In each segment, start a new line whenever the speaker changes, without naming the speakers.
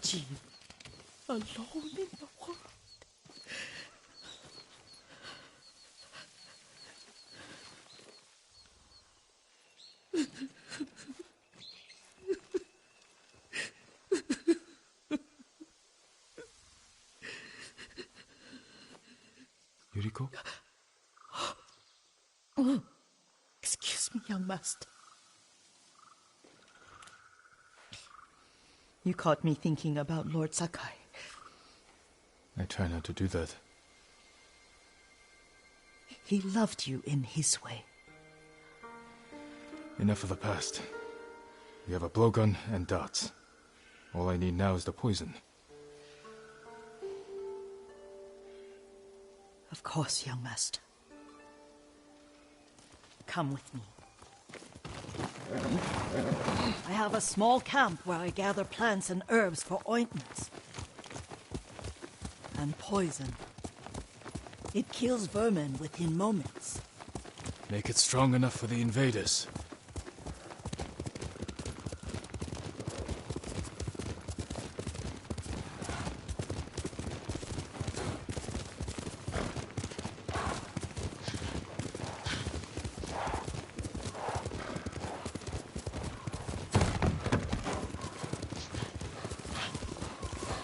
Jean, alone in the world.
Yuriko?
Oh, excuse me, young master. You caught me thinking about Lord Sakai.
I try not to do that.
He loved you in his way.
Enough of the past. We have a blowgun and darts. All I need now is the poison.
Of course, young master. Come with me. I have a small camp where I gather plants and herbs for ointments. And poison. It kills vermin within moments.
Make it strong enough for the invaders.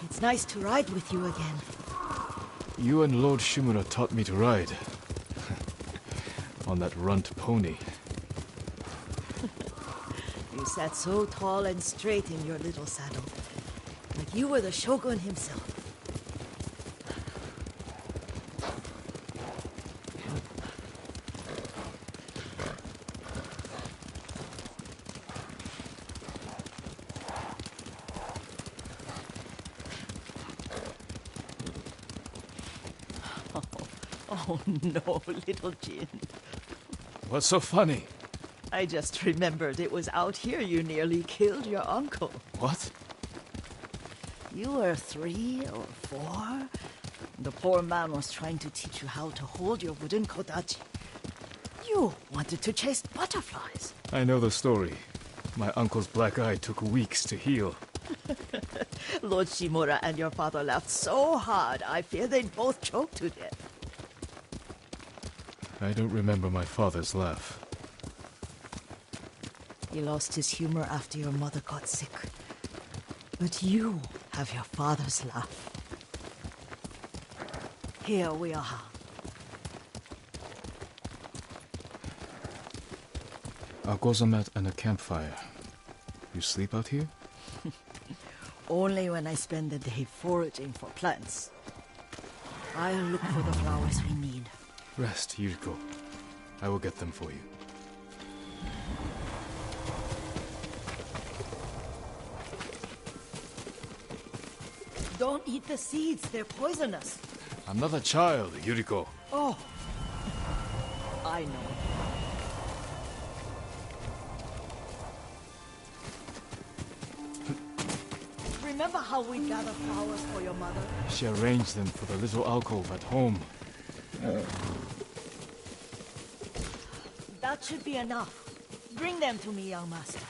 It's nice to ride with you again.
You and Lord Shimura taught me to ride. On that runt pony.
You sat so tall and straight in your little saddle. Like you were the shogun himself. Oh no, little Jin.
What's so funny?
I just remembered it was out here you nearly killed your uncle.
What?
You were 3 or 4. The poor man was trying to teach you how to hold your wooden kodachi. You wanted to chase butterflies.
I know the story. My uncle's black eye took weeks to heal.
Lord Shimura and your father laughed so hard, I fear they'd both choke to death.
I don't remember my father's laugh.
He lost his humor after your mother got sick. But you have your father's laugh. Here we are.
A gozamat and a campfire. You sleep out here?
Only when I spend the day foraging for plants. I'll look for the flowers we need.
Rest, Yuriko. I will get them for you.
Don't eat the seeds, they're poisonous.
I'm not a child, Yuriko.
Oh, I know. Remember how we gathered flowers for your mother?
She arranged them for the little alcove at home.
That should be enough. Bring them to me, young master.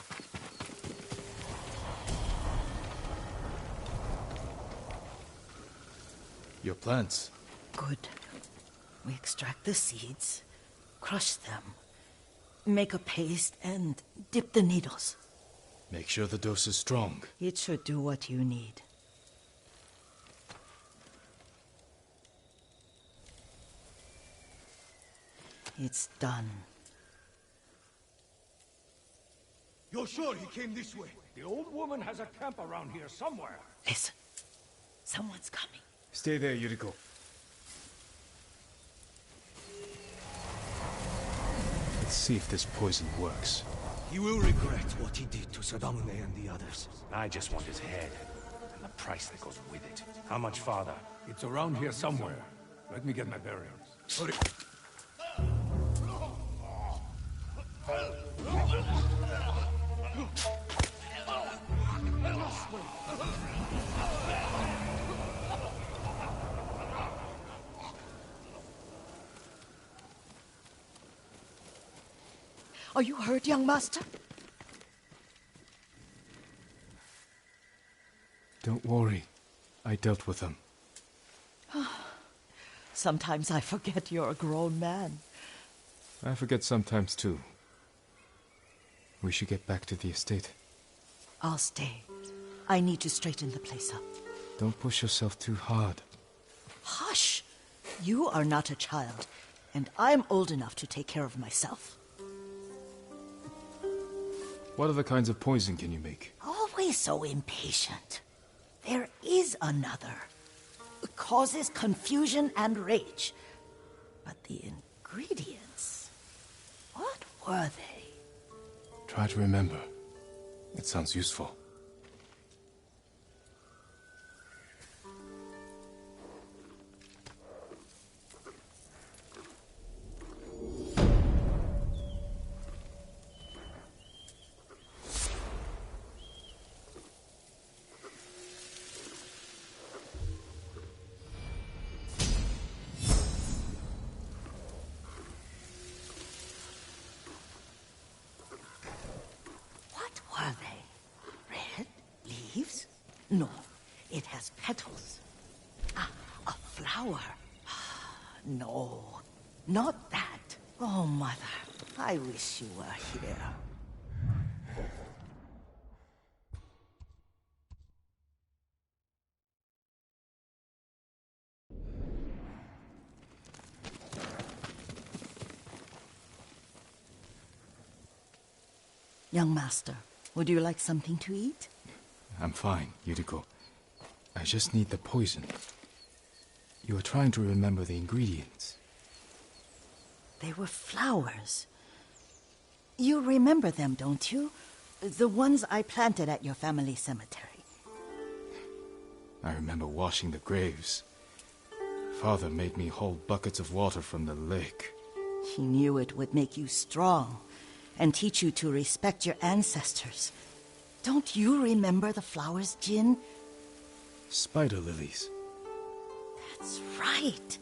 Your plants.
Good. We extract the seeds, crush them, make a paste, and dip the needles.
Make sure the dose is strong.
It should do what you need. It's done.
You're sure he came this way? The old woman has a camp around here somewhere.
Listen. Someone's coming.
Stay there, Yuriko. Let's see if this poison works.
He will regret what he did to Sadamune and the others.
I just want his head, and the price that goes with it. How much farther?
It's around here somewhere. Let me get my bearings. Hurry.
Are you hurt, young master?
Don't worry. I dealt with them.
Sometimes I forget you're a grown man.
I forget sometimes too. We should get back to the estate.
I'll stay. I need to straighten the place up.
Don't push yourself too hard.
Hush! You are not a child, and I'm old enough to take care of myself.
What other kinds of poison can you make?
Always so impatient. There is another. It causes confusion and rage. But the ingredients... what were they?
Try to remember. It sounds useful.
Are they? Red leaves? No, it has petals. Ah, a flower. No, not that. Oh, Mother, I wish you were here. Young master, would you like something to eat?
I'm fine, Yuriko. I just need the poison. You were trying to remember the ingredients.
They were flowers. You remember them, don't you? The ones I planted at your family cemetery.
I remember washing the graves. Father made me hold buckets of water from the lake.
He knew it would make you strong and teach you to respect your ancestors. Don't you remember the flowers, Jin?
Spider lilies.
That's right.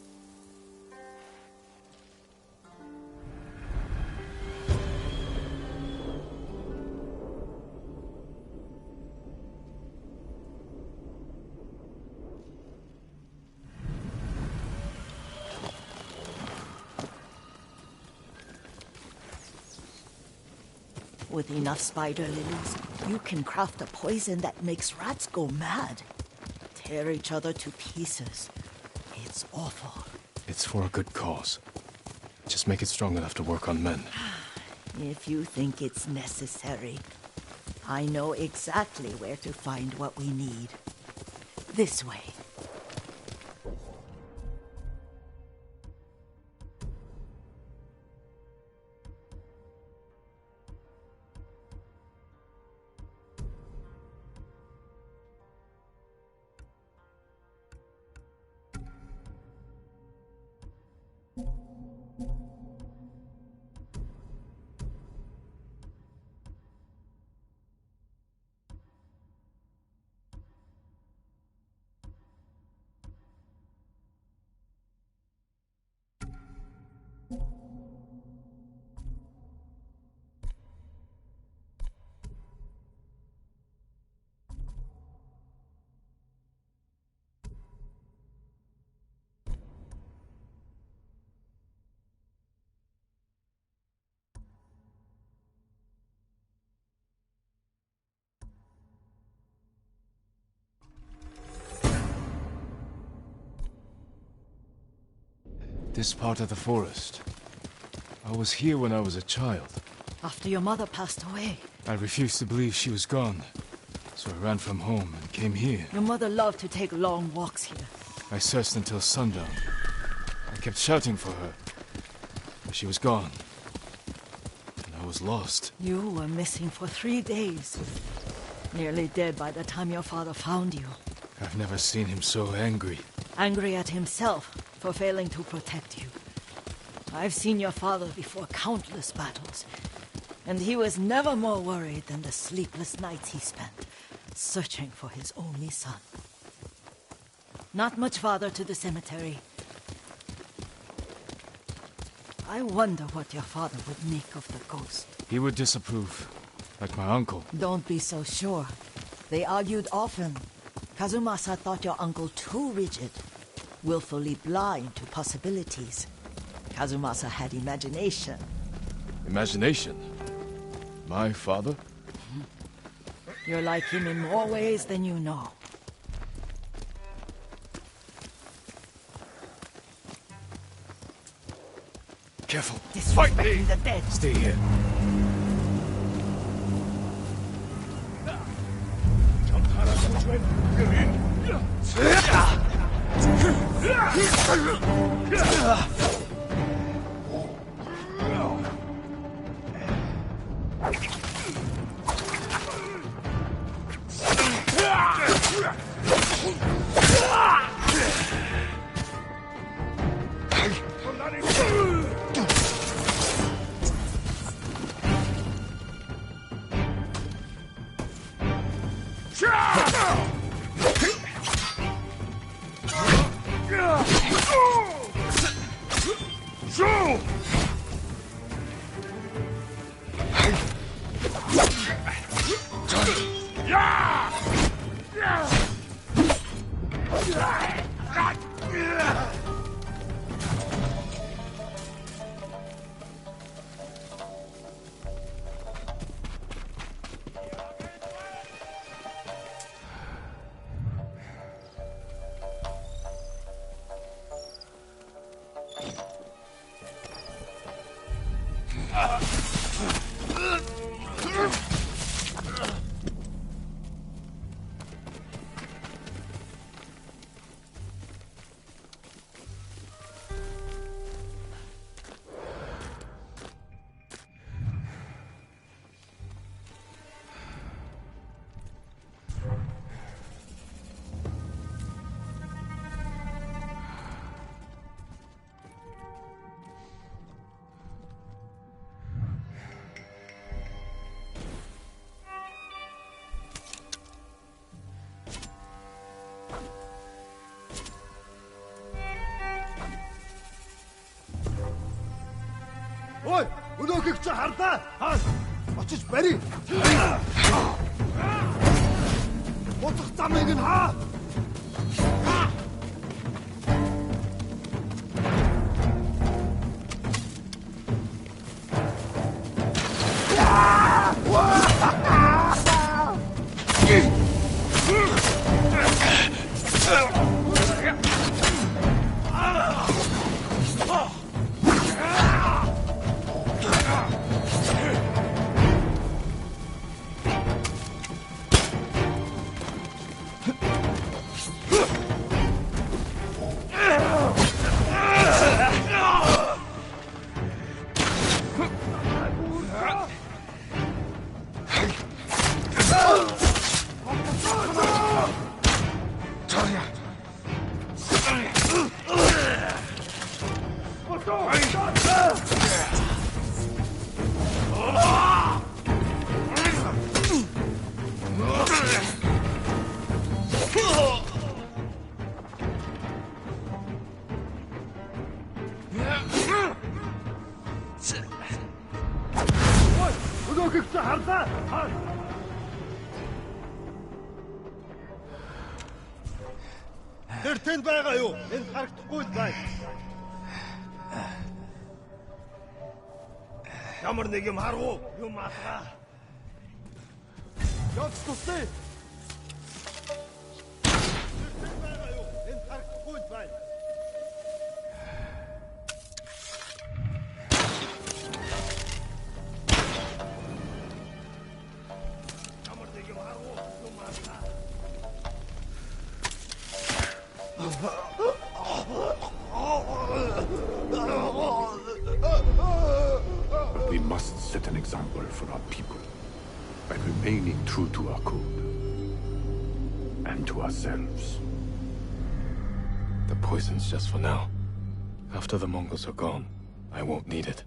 With enough spider lilies, you can craft a poison that makes rats go mad. Tear each other to pieces. It's awful.
It's for a good cause. Just make it strong enough to work on men.
If you think it's necessary, I know exactly where to find what we need. This way.
This part of the forest. I was here when I was a child.
After your mother passed away.
I refused to believe she was gone. So I ran from home and came here.
Your mother loved to take long walks here.
I searched until sundown. I kept shouting for her. But she was gone. And I was lost.
You were missing for 3 days. Nearly dead by the time your father found you.
I've never seen him so angry.
Angry at himself for failing to protect you. I've seen your father before countless battles. And he was never more worried than the sleepless nights he spent searching for his only son. Not much farther to the cemetery. I wonder what your father would make of the ghost.
He would disapprove, like my uncle.
Don't be so sure. They argued often. Kazumasa thought your uncle too rigid, willfully blind to possibilities. Kazumasa had imagination.
Imagination? My father?
You're like him in more ways than you know.
Careful.
Disrespecting the dead.
Stay here.
Ой, өнөөхийг чи харлаа. Очиж барь. Утга замыг нь хаа. Тэр тэнд байгаа юу? Энд харагдахгүй л байна. Ямар нэг юм харав уу? Юм атгаа. Явц тустай. Тэр тэнд байгаа юу? Энд харагдахгүй л байна.
example for our people by remaining true to our code and to ourselves.
The poison's just for now. After the Mongols are gone, I won't need it.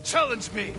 Challenge me!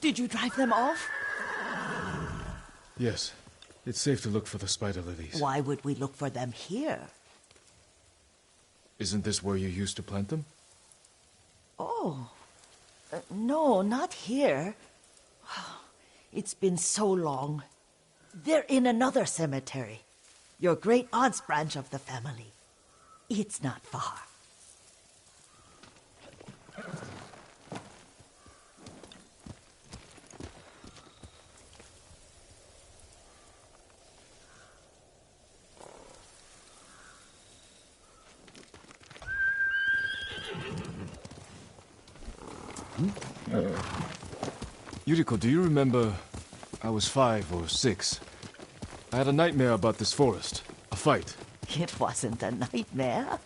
Did you drive them off?
Yes. It's safe to look for the spider lilies.
Why would we look for them here?
Isn't this where you used to plant them?
Oh. No, not here. It's been so long. They're in another cemetery. Your great aunt's branch of the family. It's not far.
Yuriko, do you remember... I was 5 or 6. I had a nightmare about this forest. A fight.
It wasn't a nightmare.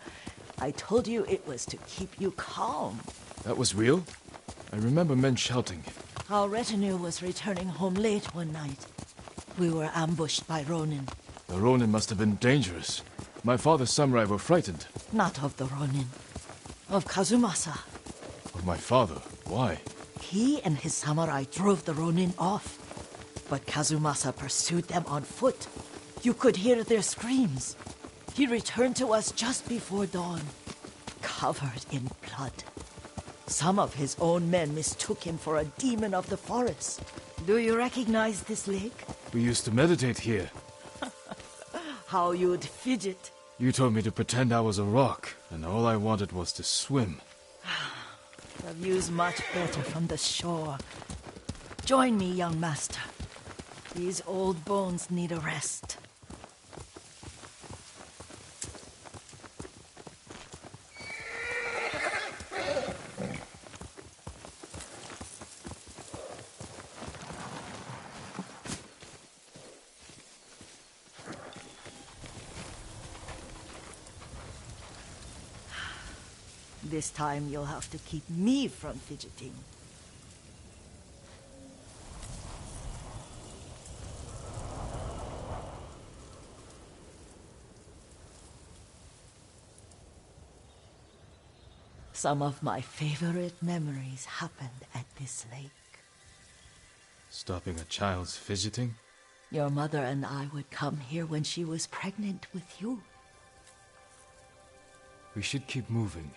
I told you it was to keep you calm.
That was real? I remember men shouting.
Our retinue was returning home late one night. We were ambushed by Ronin.
The Ronin must have been dangerous. My father's samurai were frightened.
Not of the Ronin. Of Kazumasa.
Of my father? Why?
He and his samurai drove the Ronin off. But Kazumasa pursued them on foot. You could hear their screams. He returned to us just before dawn, covered in blood. Some of his own men mistook him for a demon of the forest. Do you recognize this lake?
We used to meditate here.
how you'd fidget.
You told me to pretend I was a rock, and all I wanted was to swim.
The view's much better from the shore. Join me, young master. These old bones need a rest. This time you'll have to keep me from fidgeting. Some of my favorite memories happened at this lake.
Stopping a child's fidgeting?
Your mother and I would come here when she was pregnant with you.
We should keep moving.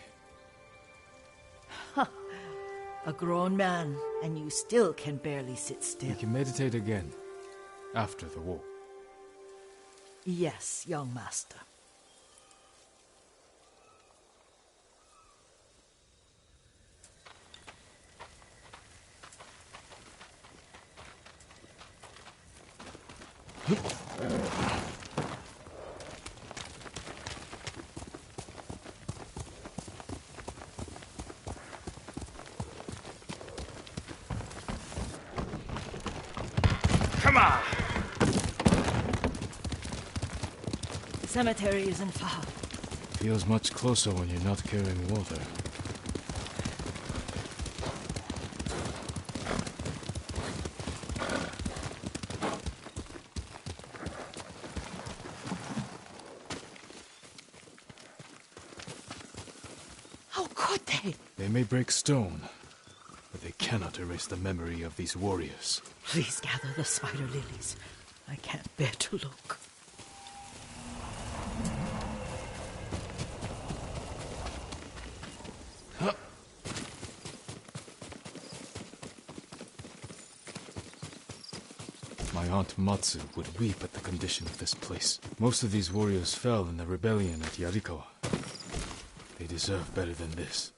A grown man, and you still can barely sit still.
We can meditate again, after the war.
Yes, young master.
Come on!
The cemetery isn't far.
Feels much closer when you're not carrying water.
How could they?
They may break stone, but they cannot erase the memory of these warriors.
Please gather the spider lilies. I can't bear to look.
My aunt Matsu would weep at the condition of this place. Most of these warriors fell in the rebellion at Yarikawa. They deserve better than this.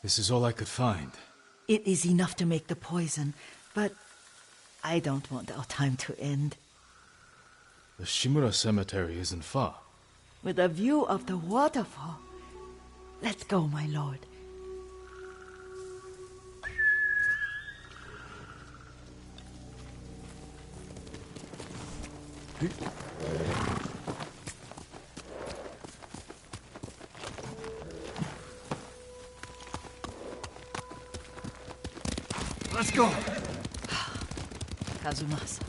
This is all I could find.
It is enough to make the poison, but I don't want our time to end.
The Shimura Cemetery isn't far.
With a view of the waterfall. Let's go, my lord.
Let's go.
Kazumasa,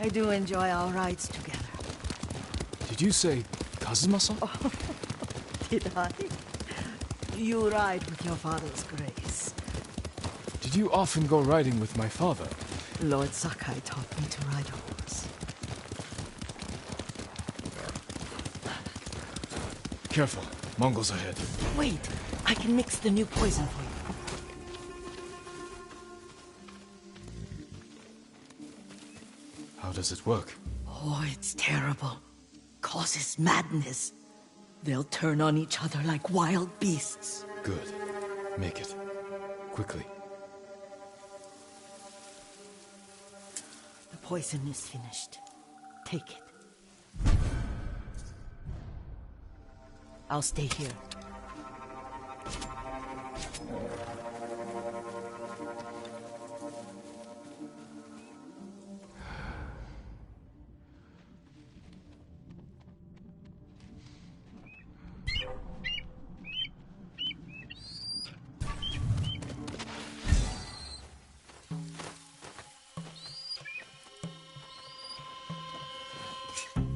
I do enjoy our rides together.
Did you say Kazumasa?
Did I? You ride with your father's grace.
Did you often go riding with my father?
Lord Sakai taught me to ride a horse.
Careful, Mongols ahead.
Wait, I can mix the new poison for you.
How does it work?
Oh, it's terrible. Causes madness. They'll turn on each other like wild beasts.
Good. Make it. Quickly.
The poison is finished. Take it. I'll stay here.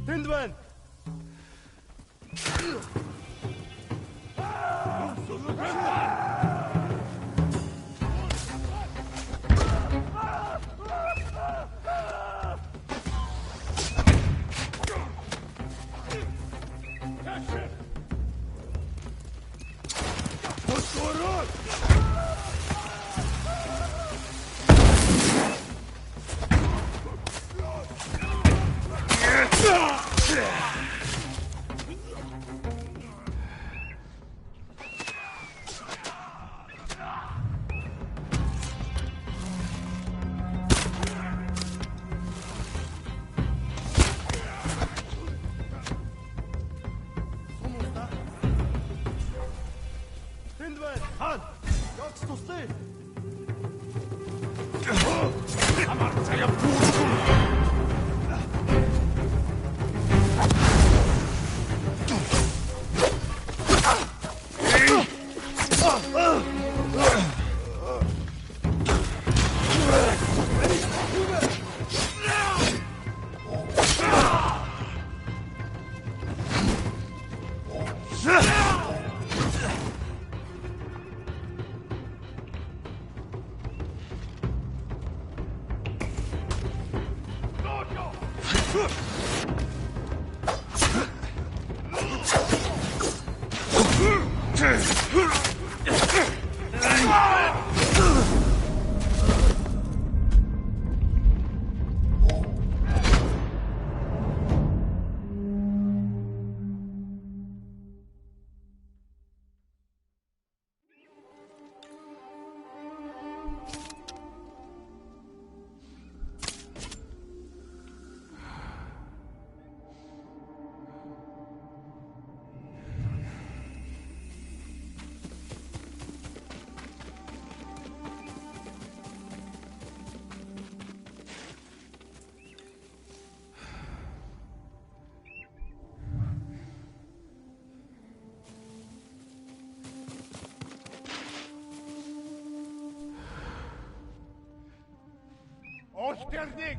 Hindman! Ochternik!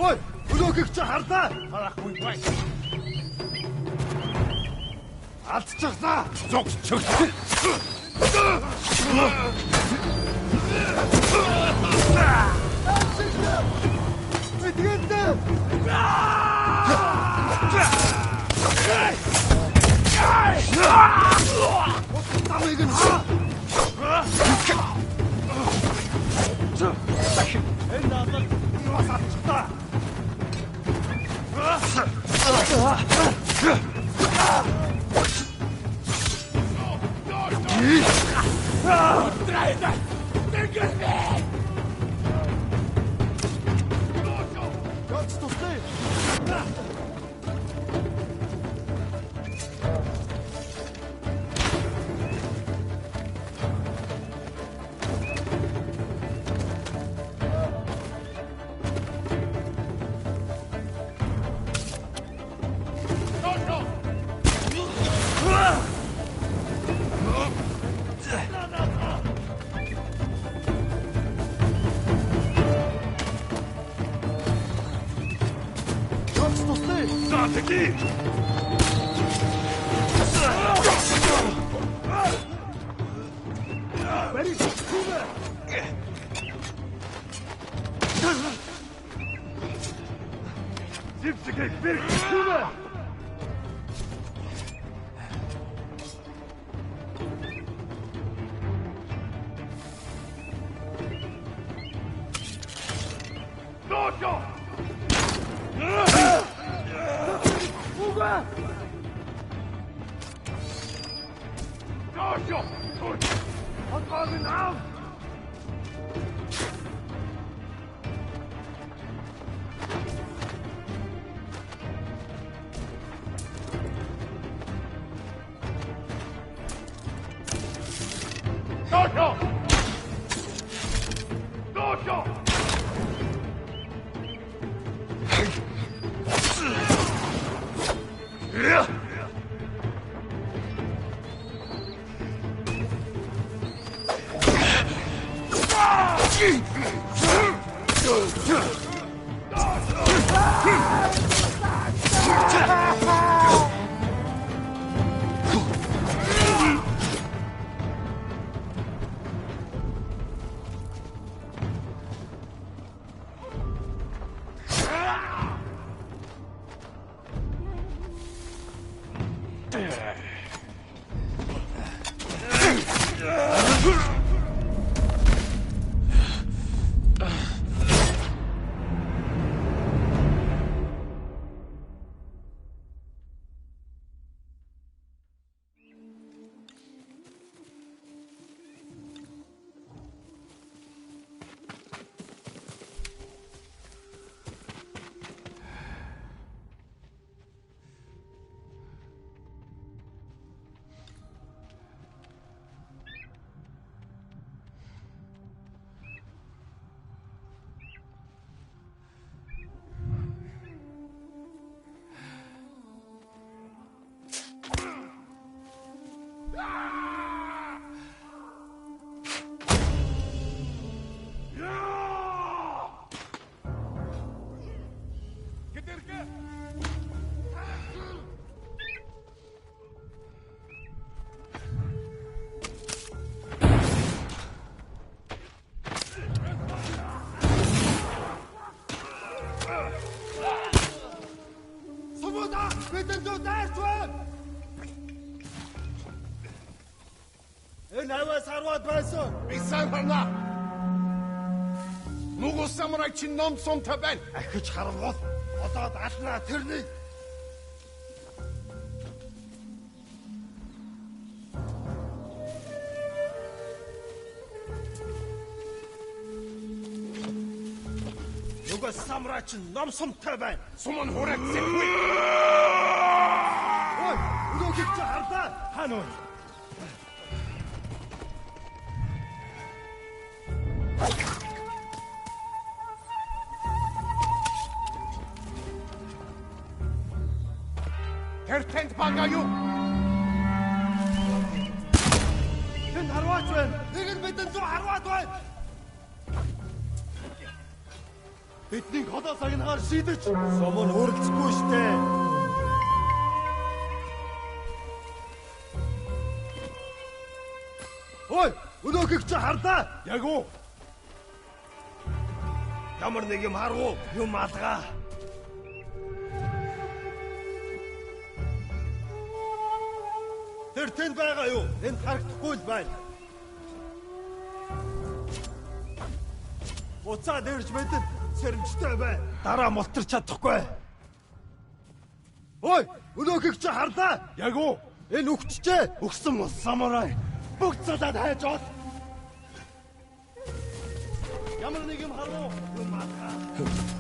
Ой, өнөөхийг чи харлаа. Харахгүй бай. Алдчихлаа. Зогс чөглөө. Эдгээр. Тамиг нь. Энэ надад масаачта. Нүгэл самурай чинь ном сумтай байна.
Ахиж харвал одоод алнаа тэрний. Нүгэл самурай чинь ном сумтай байна.
Сумын хураг зэхгүй.
Ой, нүгэл чи хардаа. Хаан уу?
Тэр тэнд бага юу?
Тэнд харваач байна. Нэг нь бидэн зүү харваад байна. Бидний холоо сагнахаар шийдэж сумын хөрөлцөхгүй штэ. Ой, өнөөхийг чи хардаа.
Яг уу.
Ямар нэг юм харгуу, юм алгаа. Тэр тэнд байгаа юу? Энд харагдахгүй л байна. Уцаа дэрж мэдэн сэрэмжтэй бай. Дараа мултарч чадахгүй. Ой, өнөөхийг чи харлаа.
Яг уу.
Энэ өгччээ. Өгсөн мус самурай. Бүгд цадаад хайж ол. Ямар нэг юм харуу. Юм алгаа.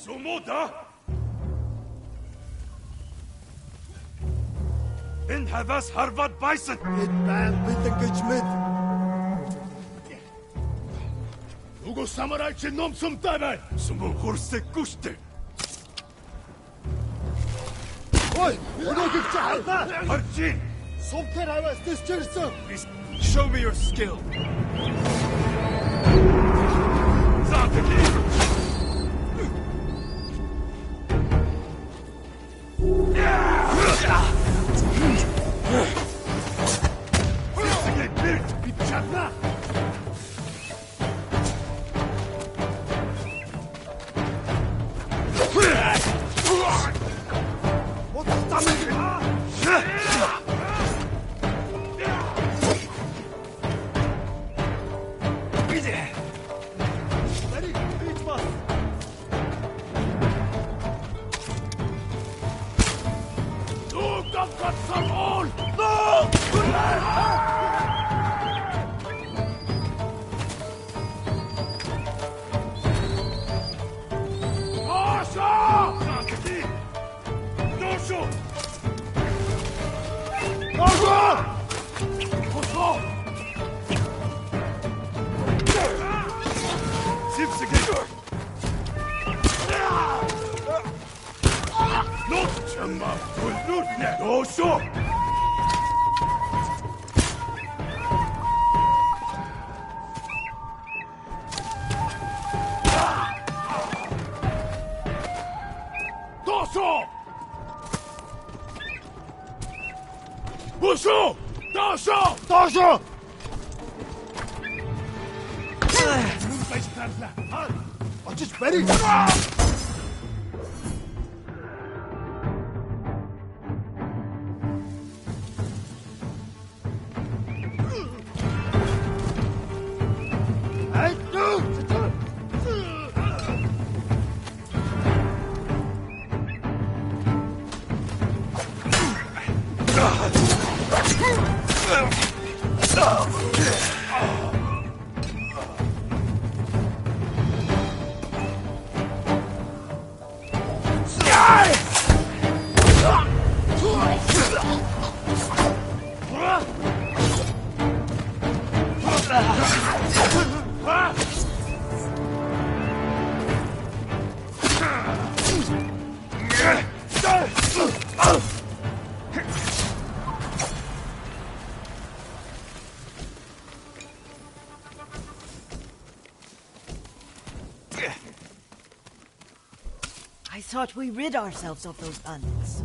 Sumoda? In havas Harvard Bison!
Эд байн бидэн гэж мэд. Уго самурай чи ном сумтай бай.
Sumo horsek guste!
Ой, өнөөдөр чи хардаа.
Harjin!
Сумтэр аваас дэсчэрсэн.
Please, show me your skill! Zakaki!
Чадна. Вот там. Дошо! Очиж барих.
I thought we rid ourselves of those bandits.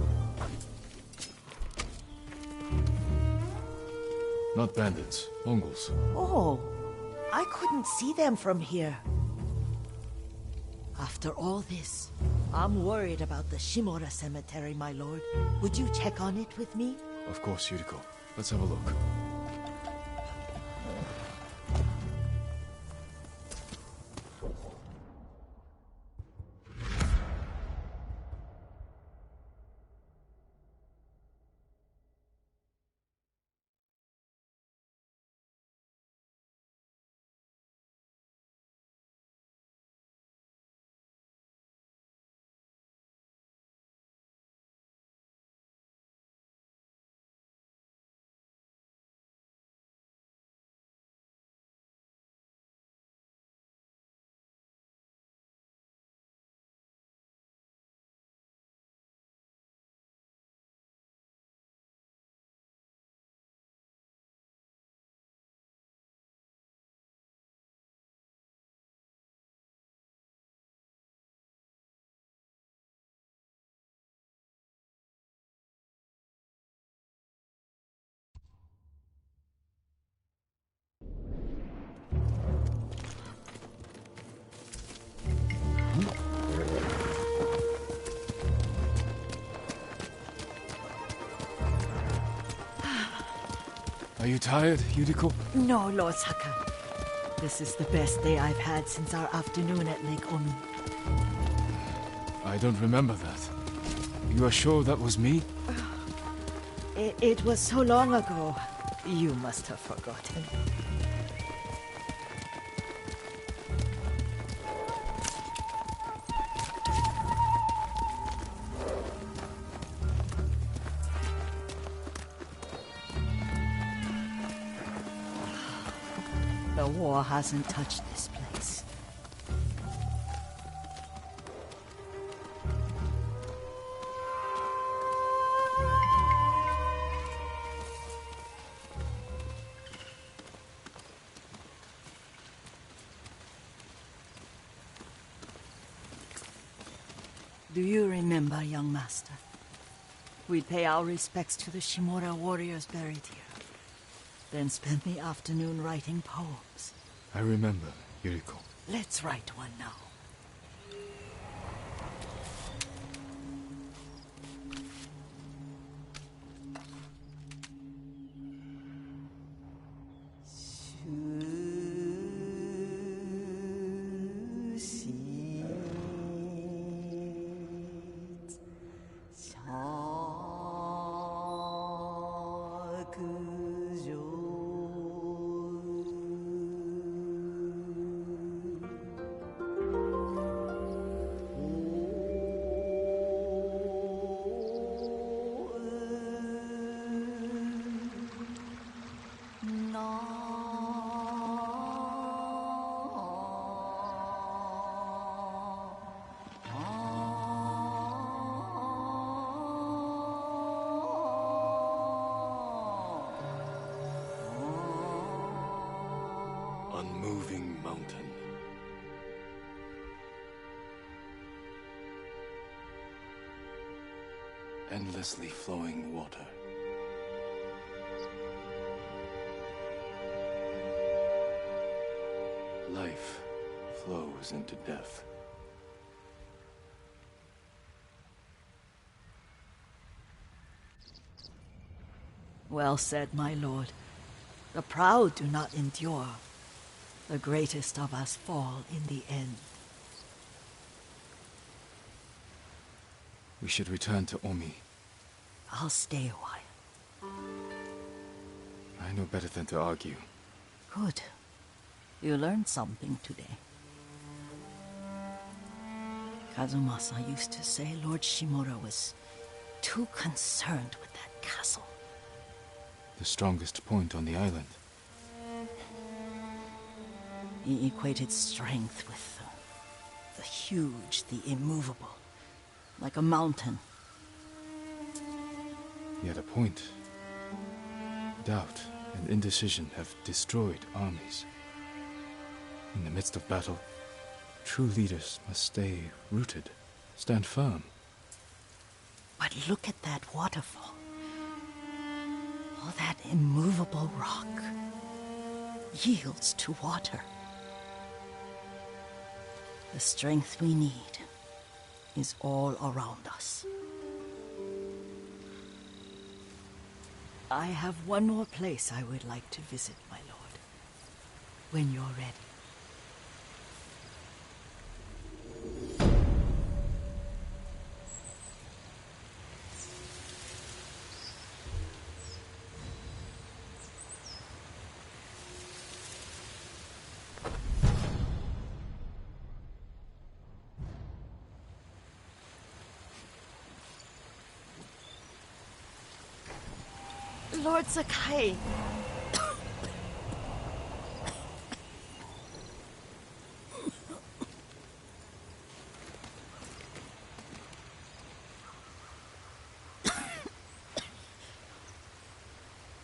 Not bandits, Mongols.
Oh, I couldn't see them from here. After all this, I'm worried about the Shimura cemetery, my lord. Would you check on it with me?
Of course, Yuriko. Let's have a look. Are you tired, Yuriko?
No, Lord Saka. This is the best day I've had since our afternoon at Lake Omi.
I don't remember that. You are sure that was me?
It was so long ago. You must have forgotten. war hasn't touched this place. Do you remember, young master? We'd pay our respects to the Shimura warriors buried here, then spend the afternoon writing poems.
I remember, Yuriko.
Let's write one now.
Unmoving mountain. Endlessly flowing water. Life flows into death.
Well said, my lord. The proud do not endure. The greatest of us fall in the end.
We should return to Omi.
I'll stay a while.
I know better than to argue.
Good. You learned something today. Kazumasa used to say Lord Shimura was too concerned with that castle.
The strongest point on the island.
He equated strength with the huge, the immovable, like a mountain.
He had a point. Doubt and indecision have destroyed armies. In the midst of battle, true leaders must stay rooted, stand firm.
But look at that waterfall. All that immovable rock yields to water. The strength we need is all around us. I have one more place I would like to visit, my lord. When you're ready. Lord Sakai.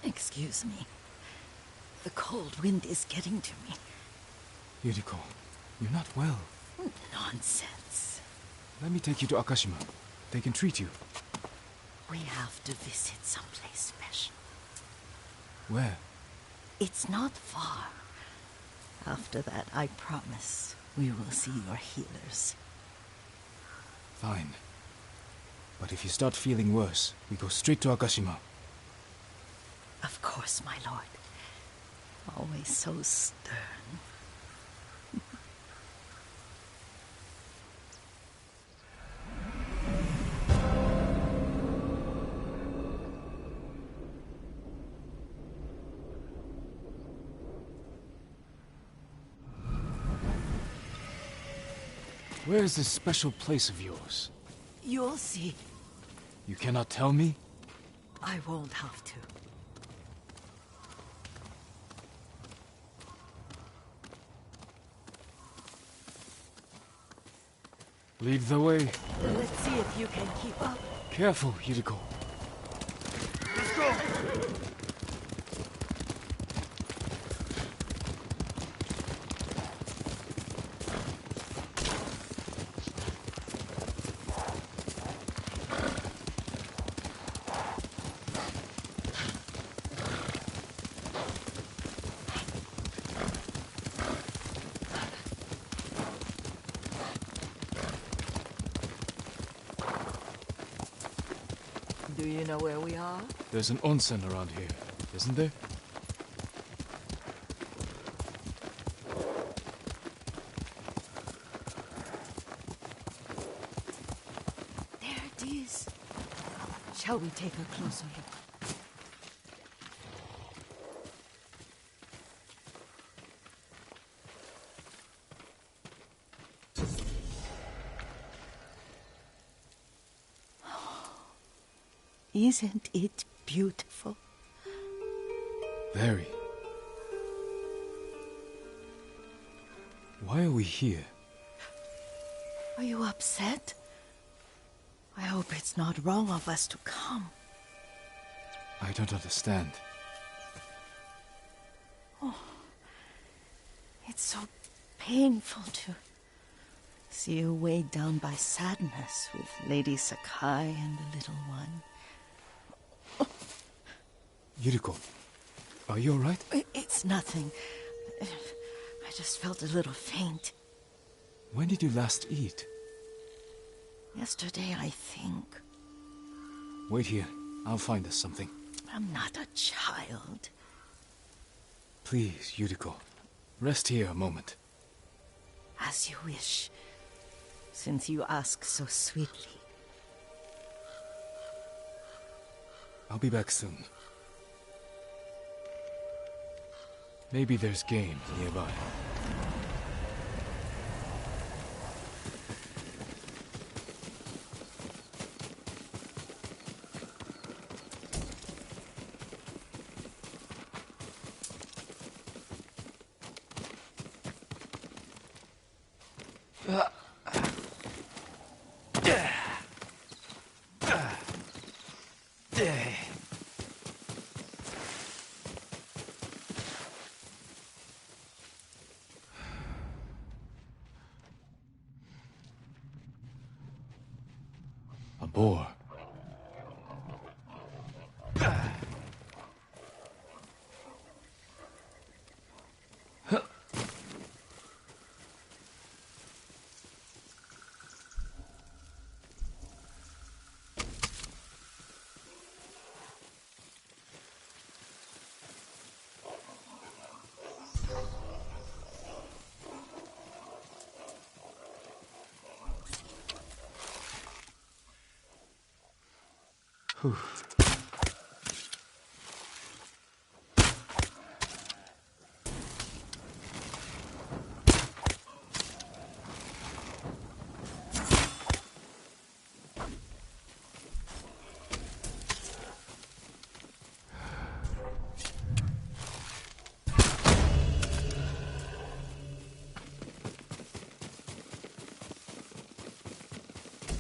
Excuse me. The cold wind is getting to me.
Yuriko, you're not well.
Nonsense.
Let me take you to Akashima. They can treat you.
We have to visit someplace special.
Where?
It's not far. After that, I promise we will see your healers.
Fine. But if you start feeling worse, we go straight to Akashima.
Of course, my lord. Always so stern.
Where is this special place of yours?
You'll see.
You cannot tell me?
I won't have to.
Lead the way.
Let's see if you can keep up.
Careful, Yuriko.
Let's go!
Do you know where we are?
There's an onsen around here, isn't there?
There it is. Shall we take a closer look? Isn't it beautiful?
Very. Why are we here?
Are you upset? I hope it's not wrong of us to come.
I don't understand.
It's so painful to see you weighed down by sadness with Lady Sakai and the little one.
Yuriko, are you alright?
It's nothing. I just felt a little faint.
When did you last eat?
Yesterday, I think.
Wait here. I'll find us something.
I'm not a child.
Please, Yuriko. Rest here a moment.
As you wish, since you ask so sweetly.
I'll be back soon. Maybe there's game nearby. A boar. Whew.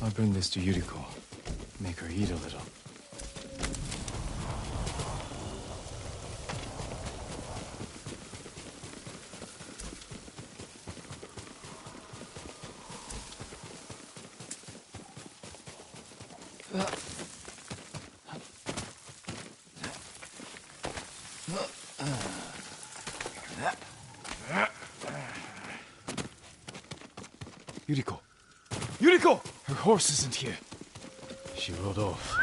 I'll bring this to Yuriko. Make her eat a little. Yuriko! Yuriko! Her horse isn't here. She rode off.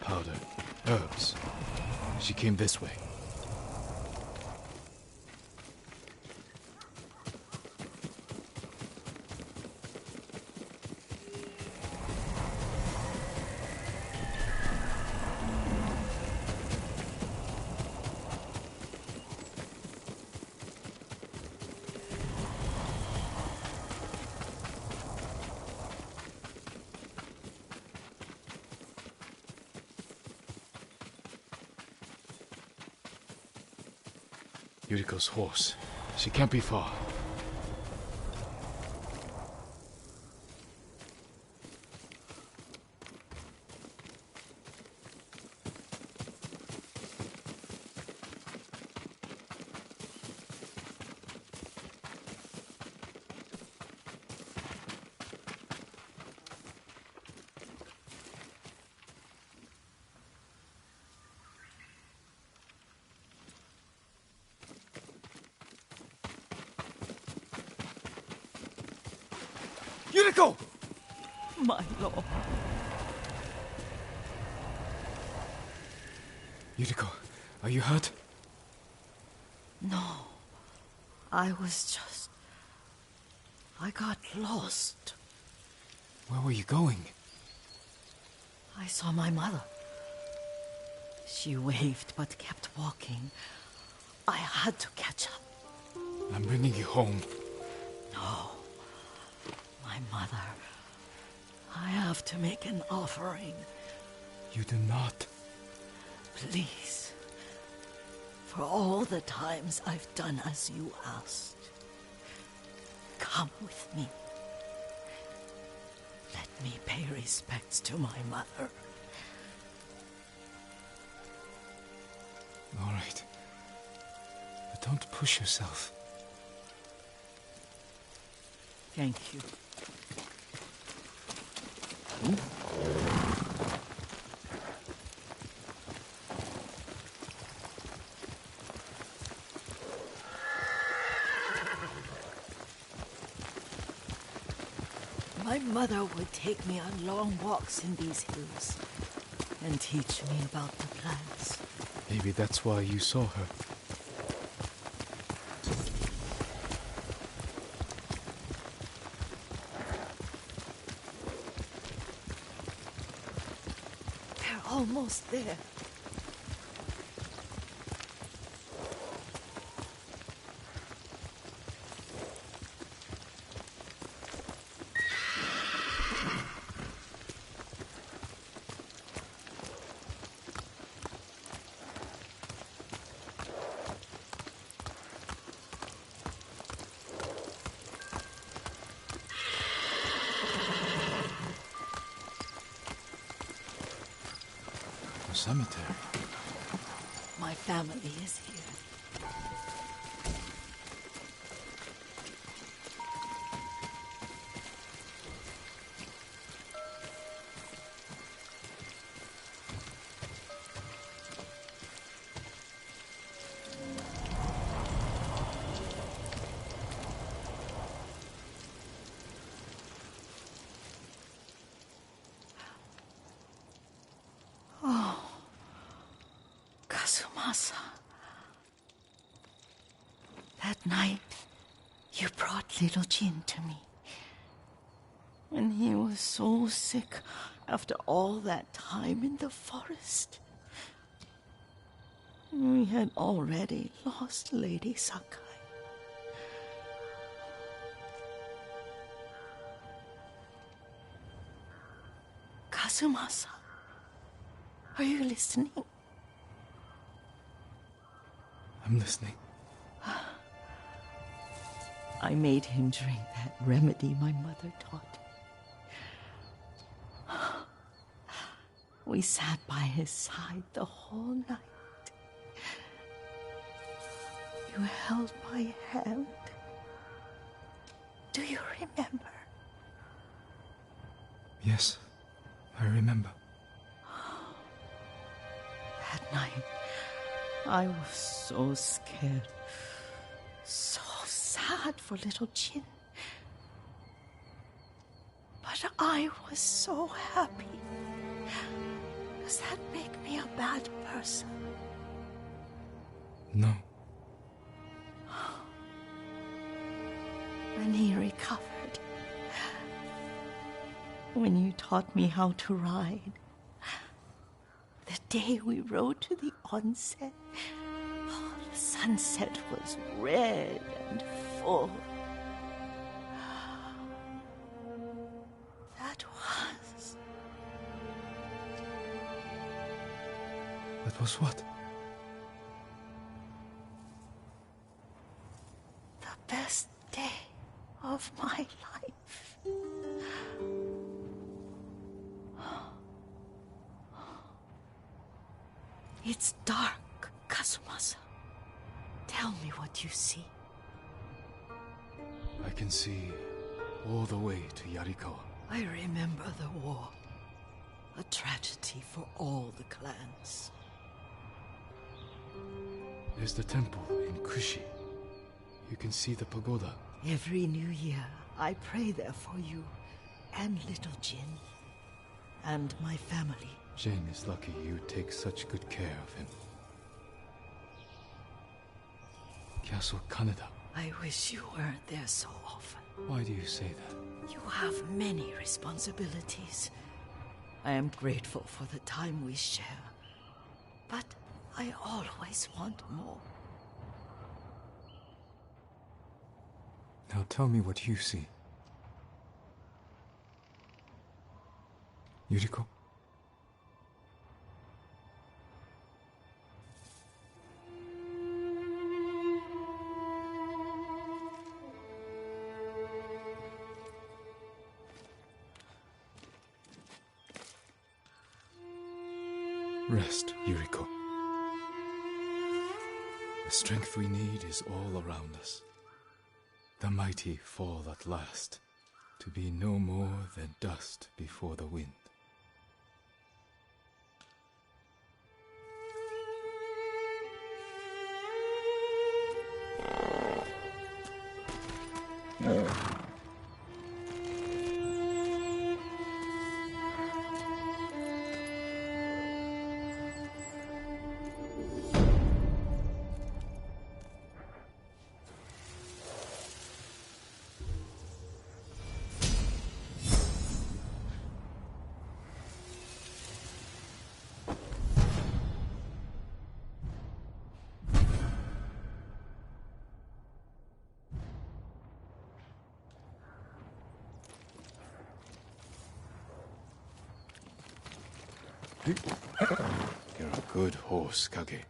Powder. Herbs. She came this way. Yuriko's horse. She can't be far.
Yuriko!
My lord.
Yuriko, are you hurt?
No. I got lost.
Where were you going?
I saw my mother. She waved but kept walking. I had to catch up.
I'm bringing you home.
No. My mother. I have to make an offering.
You do not.
Please. For all the times I've done as you asked. Come with me. Let me pay respects to my mother.
All right. But don't push yourself.
Thank you. My mother would take me on long walks in these hills and teach me about the plants.
Maybe that's why you saw her.
They're almost there.
Cemetery.
My family is here. Kazumasa. That night, you brought little Jin to me. When he was so sick after all that time in the forest. We had already lost Lady Sakai. Kazumasa, are you listening?
I'm listening.
I made him drink that remedy my mother taught me. We sat by his side the whole night. You held my hand. Do you remember?
Yes, I remember.
That night, I was so scared. So sad for little Jin. But I was so happy. Does that make me a bad person?
No.
When he recovered, when you taught me how to ride, the day we rode to the onsen, the sunset was red and full.
That was what?
best day of my life. It's dark, Kazumasa. Tell me what you see.
I can see all the way to Yarikawa.
I remember the war. A tragedy for all the clans.
There's the temple in Kushi. You can see the pagoda.
Every new year, I pray there for you and little Jin and my family.
Jin is lucky you take such good care of him. Castle Kaneda.
I wish you weren't there so often.
Why do you say that?
You have many responsibilities. I am grateful for the time we share, but I always want more.
Now tell me what you see. Yuriko? Rest, Yuriko. The strength we need is all around us. The mighty fall at last, to be no more than dust before the wind. You're a good horse, Kage.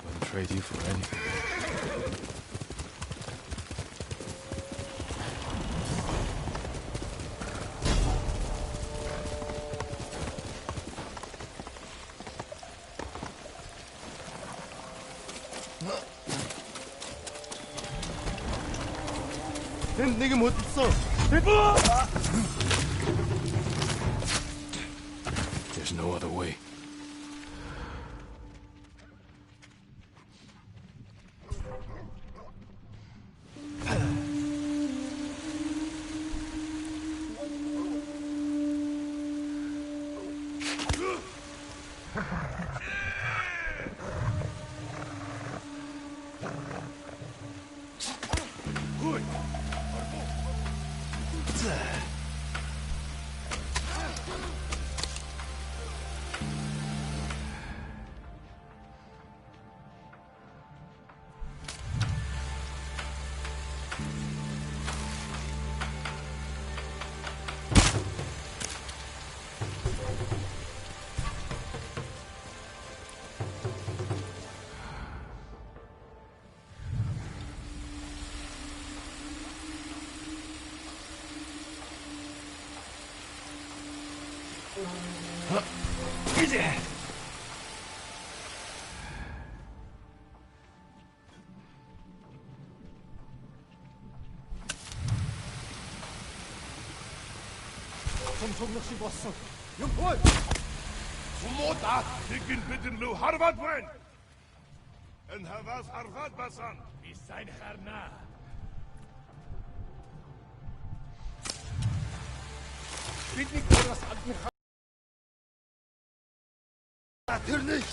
Wouldn't trade you for anything.
난 내게 못 있어.
There's no other way.
정성력시 왔어. 영포!
Sumota, Dikin bitten Lu Harvat wen! En Havas Harvat Basan, Bisain Harna.
Weet niet waar was Agni Natuurlijk!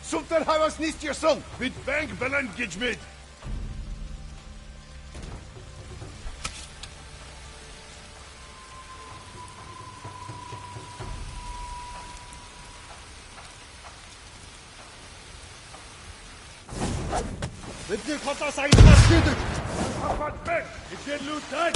Zonder hij was niet je son!
Bit Bank Belen Gijmit.
Бидний хотоос аялахаас хийдэг!
Harvat Bank, Ikin Lu Daj!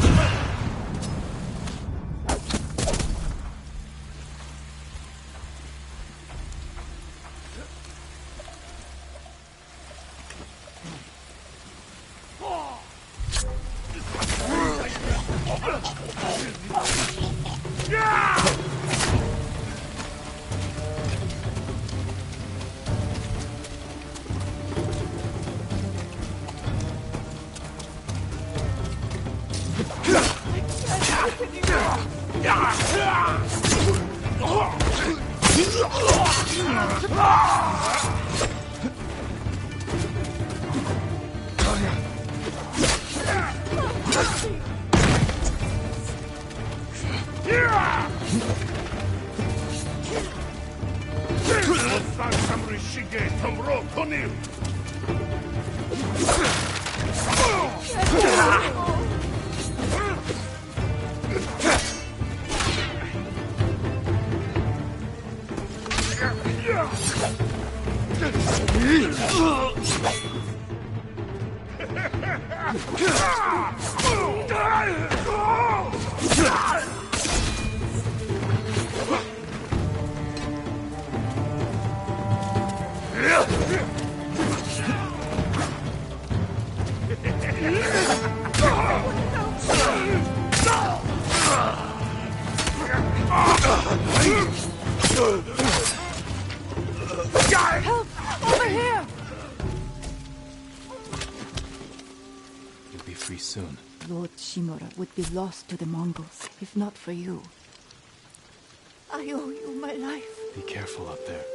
Help! Over here!
You'll be free soon.
Lord Shimura would be lost to the Mongols, if not for you. I owe you my life.
Be careful up there.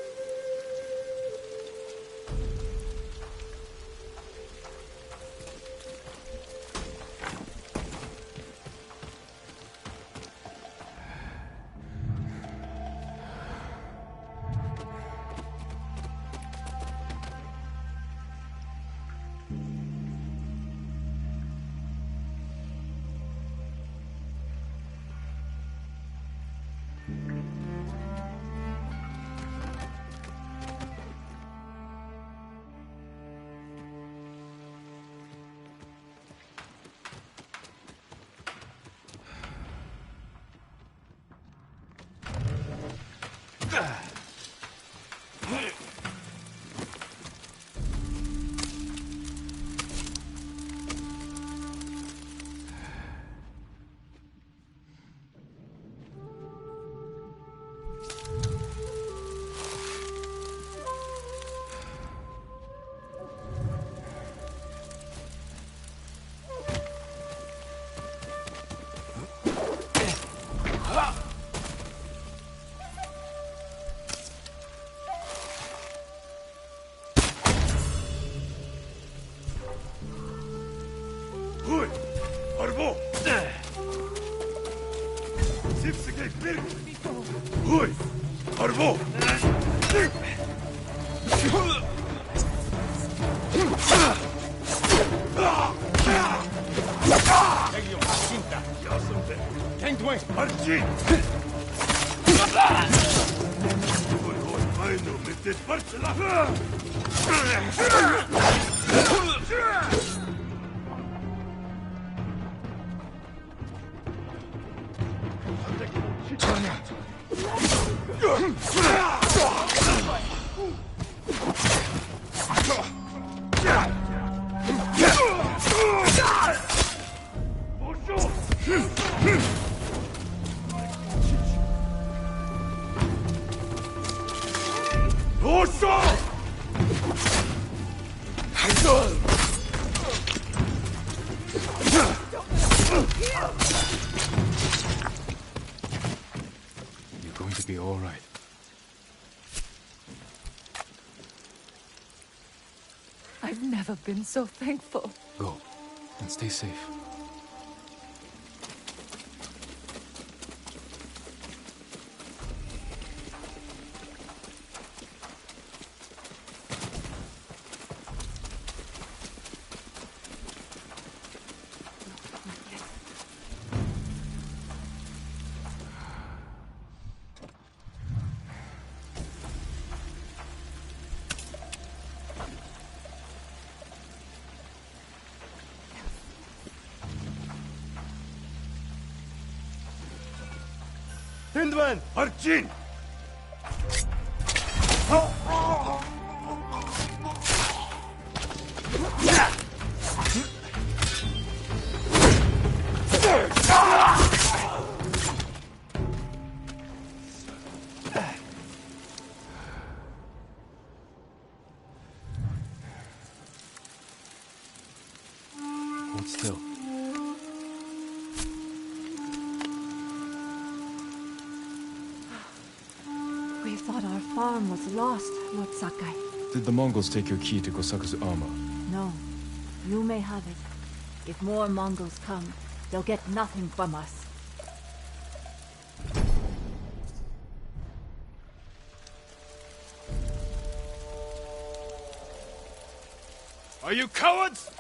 You're going to be all right.
I've never been so thankful.
Go, and stay safe.
Тэнд байна.
Харж гин.
Hold still.
We thought our farm was lost, Lord Sakai.
Did the Mongols take your key to Kosaku's armor?
No, you may have it. If more Mongols come, they'll get nothing from us.
Are you cowards?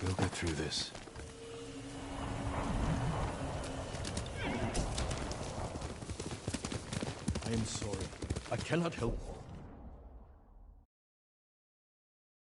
We'll get through this.
I am sorry. I cannot help.